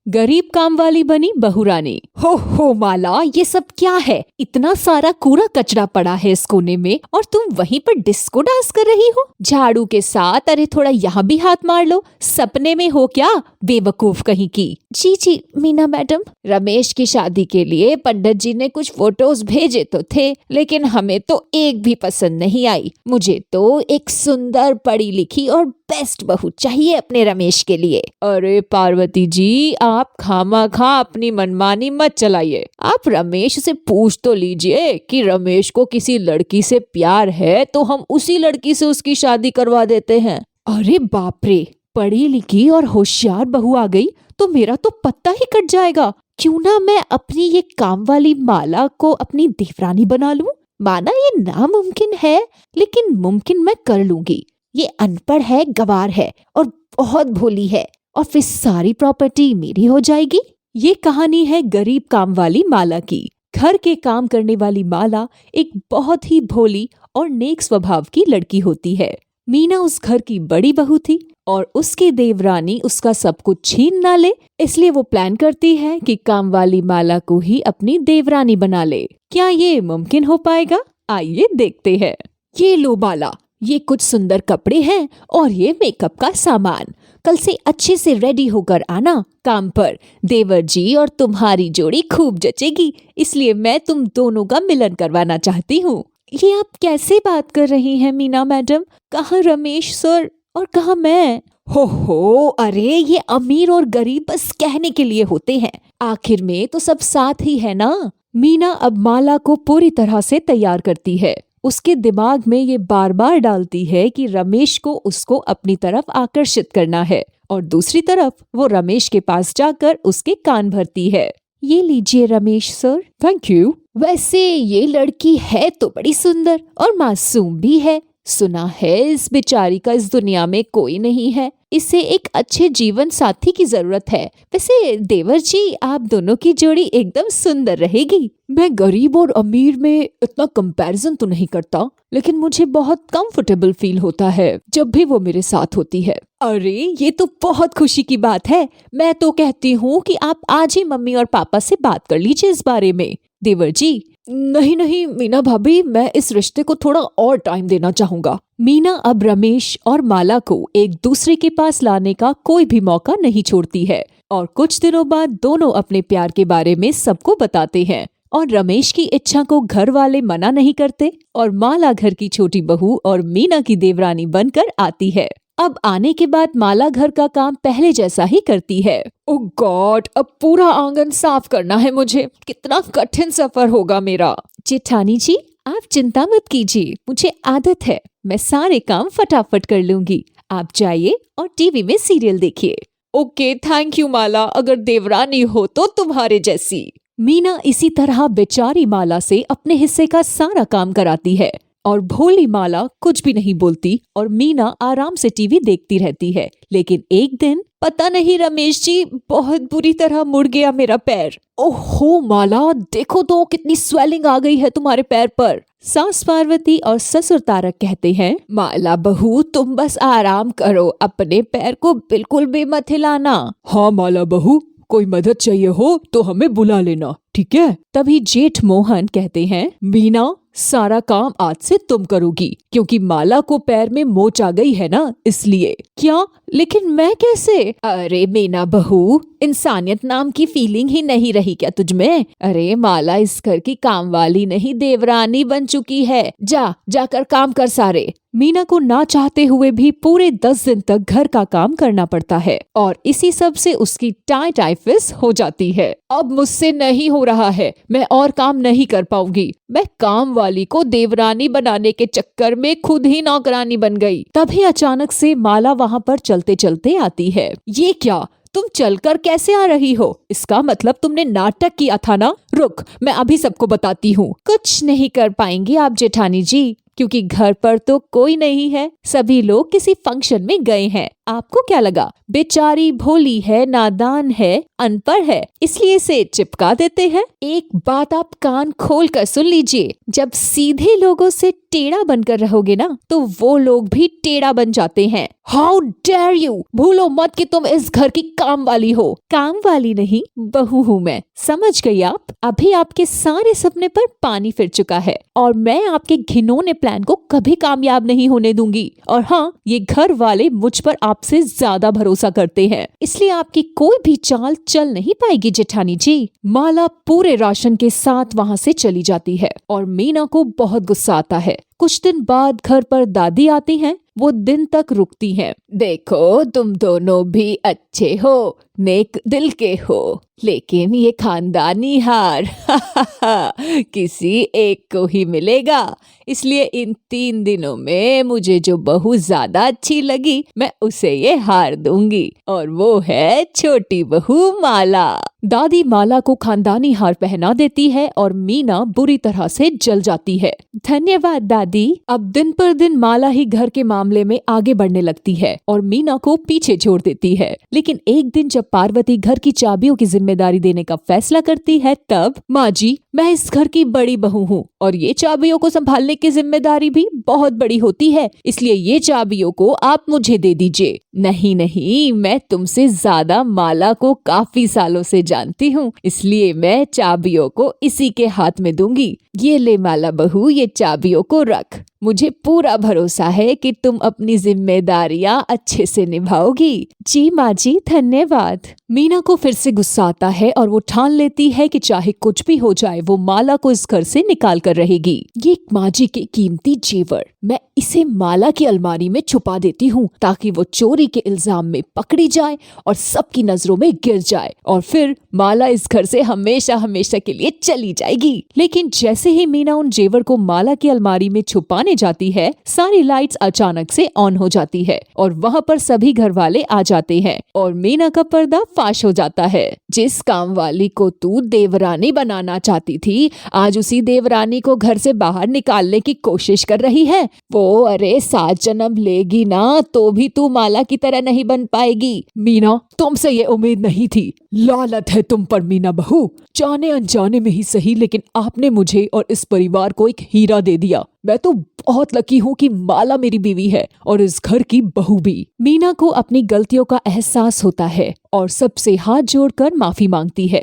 गरीब काम वाली बनी बहुरानी। हो माला, ये सब क्या है? इतना सारा कूड़ा कचरा पड़ा है इस कोने में और तुम वहीं पर डिस्को डांस कर रही हो झाड़ू के साथ। अरे थोड़ा यहाँ भी हाथ मार लो, सपने में हो क्या, बेवकूफ कहीं की। जी मीना मैडम, रमेश की शादी के लिए पंडित जी ने कुछ फोटोज भेजे तो थे, लेकिन हमें तो एक भी पसंद नहीं आई। मुझे तो एक सुंदर पढ़ी लिखी और बेस्ट बहू चाहिए अपने रमेश के लिए। अरे पार्वती जी, आप खामखा अपनी मनमानी मत चलाइए। आप रमेश से पूछ तो लीजिए कि रमेश को किसी लड़की से प्यार है तो हम उसी लड़की से उसकी शादी करवा देते हैं। अरे बाप रे, पढ़ी लिखी और होशियार बहू आ गई तो मेरा तो पत्ता ही कट जाएगा। क्यों ना मैं अपनी ये काम वाली माला को अपनी देवरानी बना लूं। माना ये नामुमकिन है, लेकिन मुमकिन मैं कर लूंगी। ये अनपढ़ है, गवार है और बहुत भोली है, और फिर सारी प्रॉपर्टी मेरी हो जाएगी। ये कहानी है गरीब काम वाली माला की। घर के काम करने वाली माला एक बहुत ही भोली और नेक स्वभाव की लड़की होती है। मीना उस घर की बड़ी बहू थी और उसकी देवरानी उसका सब कुछ छीन ना ले, इसलिए वो प्लान करती है कि काम वाली माला को ही अपनी देवरानी बना ले। क्या ये मुमकिन हो पाएगा? आइए देखते हैं। ये लो माला, ये कुछ सुंदर कपड़े हैं और ये मेकअप का सामान। कल से अच्छे से रेडी होकर आना काम पर। देवर जी और तुम्हारी जोड़ी खूब जचेगी, इसलिए मैं तुम दोनों का मिलन करवाना चाहती हूँ। ये आप कैसे बात कर रही हैं मीना मैडम? कहाँ रमेश सर और कहाँ मैं? हो, अरे ये अमीर और गरीब बस कहने के लिए होते हैं, आखिर में तो सब साथ ही है ना। मीना अब माला को पूरी तरह से तैयार करती है। उसके दिमाग में ये बार बार डालती है कि रमेश को उसको अपनी तरफ आकर्षित करना है, और दूसरी तरफ वो रमेश के पास जाकर उसके कान भरती है। ये लीजिए रमेश सर। Thank you. वैसे ये लड़की है तो बड़ी सुंदर और मासूम भी है। सुना है इस बेचारी का इस दुनिया में कोई नहीं है, इसे एक अच्छे जीवन साथी की जरूरत है। वैसे देवर जी, आप दोनों की जोड़ी एकदम सुंदर रहेगी। मैं गरीब और अमीर में इतना कंपैरिजन तो नहीं करता, लेकिन मुझे बहुत कंफर्टेबल फील होता है जब भी वो मेरे साथ होती है। अरे ये तो बहुत खुशी की बात है। मैं तो कहती हूँ कि आप आज ही मम्मी और पापा से बात कर लीजिए इस बारे में। देवर जी, नहीं मीना भाभी, मैं इस रिश्ते को थोड़ा और टाइम देना चाहूंगा। मीना अब रमेश और माला को एक दूसरे के पास लाने का कोई भी मौका नहीं छोड़ती है, और कुछ दिनों बाद दोनों अपने प्यार के बारे में सबको बताते हैं, और रमेश की इच्छा को घर वाले मना नहीं करते, और माला घर की छोटी बहू और मीना की देवरानी बनकर आती है। अब आने के बाद माला घर का काम पहले जैसा ही करती है। ओह गॉड, अब पूरा आंगन साफ करना है मुझे। कितना कठिन सफर होगा मेरा। जेठानी जी, आप चिंता मत कीजिए, मुझे आदत है, मैं सारे काम फटाफट कर लूंगी। आप जाइए और टीवी में सीरियल देखिए। ओके, थैंक यू माला, अगर देवरानी हो तो तुम्हारे जैसी। मीना इसी तरह बेचारी माला से अपने हिस्से का सारा काम कराती है, और भोली माला कुछ भी नहीं बोलती और मीना आराम से टीवी देखती रहती है। लेकिन एक दिन पता नहीं रमेश जी, बहुत बुरी तरह मुड़ गया मेरा पैर। ओहो माला, देखो तो कितनी स्वेलिंग आ गई है तुम्हारे पैर पर। सास पार्वती और ससुर तारक कहते हैं, माला बहू तुम बस आराम करो, अपने पैर को बिल्कुल भी मत हिलाना। हाँ माला बहू, कोई मदद चाहिए हो तो हमें बुला लेना, ठीक है? तभी जेठ मोहन कहते हैं, मीना सारा काम आज से तुम करोगी, क्योंकि माला को पैर में मोच आ गई है ना, इसलिए। क्या? लेकिन मैं कैसे? अरे मीना बहू, इंसानियत नाम की फीलिंग ही नहीं रही क्या तुझ में? अरे माला इस घर की काम वाली नहीं, देवरानी बन चुकी है। जाकर काम कर सारे। मीना को ना चाहते हुए भी पूरे 10 दिन तक घर का काम करना पड़ता है, और इसी सब से उसकी टाइफाइड हो जाती है। अब मुझसे नहीं हो रहा है, मैं और काम नहीं कर पाऊंगी। मैं काम वाली को देवरानी बनाने के चक्कर में खुद ही नौकरानी बन गई। तभी अचानक से माला वहाँ पर चलते चलते आती है। ये क्या, तुम चलकर कैसे आ रही हो? इसका मतलब तुमने नाटक किया था ना? रुक, मैं अभी सबको बताती हूँ। कुछ नहीं कर पाएंगी आप जेठानी जी, क्योंकि घर पर तो कोई नहीं है, सभी लोग किसी फंक्शन में गए हैं। आपको क्या लगा बेचारी भोली है, नादान है, अनपढ़ है, इसलिए इसे चिपका देते हैं? एक बात आप कान खोल कर सुन लीजिए, जब सीधे लोगों से टेढ़ा बनकर रहोगे ना, तो वो लोग भी टेढ़ा बन जाते हैं। How dare you! भूलो मत कि तुम इस घर की काम वाली हो। काम वाली नहीं, बहू हूँ मैं। समझ गई आप? अभी आपके सारे सपने पर पानी फिर चुका है और मैं आपके घिनौने प्लान को कभी कामयाब नहीं होने दूंगी। और हाँ, ये घर वाले मुझ पर आपसे ज्यादा भरोसा करते हैं, इसलिए आपकी कोई भी चाल चल नहीं पाएगी जेठानी जी। माला पूरे राशन के साथ वहाँ से चली जाती है और मीना को बहुत गुस्सा आता है। कुछ दिन बाद घर पर दादी आती हैं। वो दिन तक रुकती हैं। देखो, तुम दोनों भी अच्छे हो, नेक दिल के हो, लेकिन ये खानदानी हार किसी एक को ही मिलेगा। इसलिए इन 3 दिनों में मुझे जो बहू ज्यादा अच्छी लगी, मैं उसे ये हार दूंगी, और वो है छोटी बहू माला। दादी माला को खानदानी हार पहना देती है और मीना बुरी तरह से जल जाती है। धन्यवाद दादी। अब दिन पर दिन माला ही घर के मामले में आगे बढ़ने लगती है और मीना को पीछे छोड़ देती है। लेकिन एक दिन जब पार्वती घर की चाबियों की जिम्मेदारी देने का फैसला करती है, तब माँ जी, मैं इस घर की बड़ी बहू हूँ और ये चाबियों को संभालने की जिम्मेदारी भी बहुत बड़ी होती है, इसलिए ये चाबियों को आप मुझे दे दीजिए। नहीं नहीं, मैं तुमसे ज्यादा माला को काफी सालों से जानती हूँ, इसलिए मैं चाबियों को इसी के हाथ में दूंगी। ये ले माला बहू, ये चाबियों को रख। मुझे पूरा भरोसा है कि तुम अपनी जिम्मेदारियां अच्छे से निभाओगी। जी माँ जी, धन्यवाद। मीना को फिर से गुस्सा आता है और वो ठान लेती है कि चाहे कुछ भी हो जाए, वो माला को इस घर से निकाल कर रहेगी। ये माँ जी के कीमती जेवर, मैं इसे माला की अलमारी में छुपा देती हूँ ताकि वो चोरी के इल्जाम में पकड़ी जाए और सबकी नजरों में गिर जाए, और फिर माला इस घर से हमेशा हमेशा के लिए चली जाएगी। लेकिन जैसे ही मीना उन जेवर को माला की अलमारी में छुपाने जाती है, सारी लाइट्स अचानक से ऑन हो जाती है और वहाँ पर सभी घर वाले आ जाते हैं और मीना का पर्दा फाश हो जाता है। जिस काम वाली को तू देवरानी बनाना चाहती थी, आज उसी देवरानी को घर से बाहर निकालने की कोशिश कर रही है। वो अरे 7 जन्म लेगी ना तो भी तू माला की तरह नहीं बन पाएगी। मीना, तुमसे ये उम्मीद नहीं थी। लानत है तुम पर मीना बहू, जाने अनजाने में ही सही, लेकिन आपने मुझे और इस परिवार को एक हीरा दे दिया। मैं तो बहुत लकी हूँ कि माला मेरी बीवी है और इस घर की बहू भी। मीना को अपनी गलतियों का एहसास होता है और सबसे हाथ जोड़कर माफी मांगती है।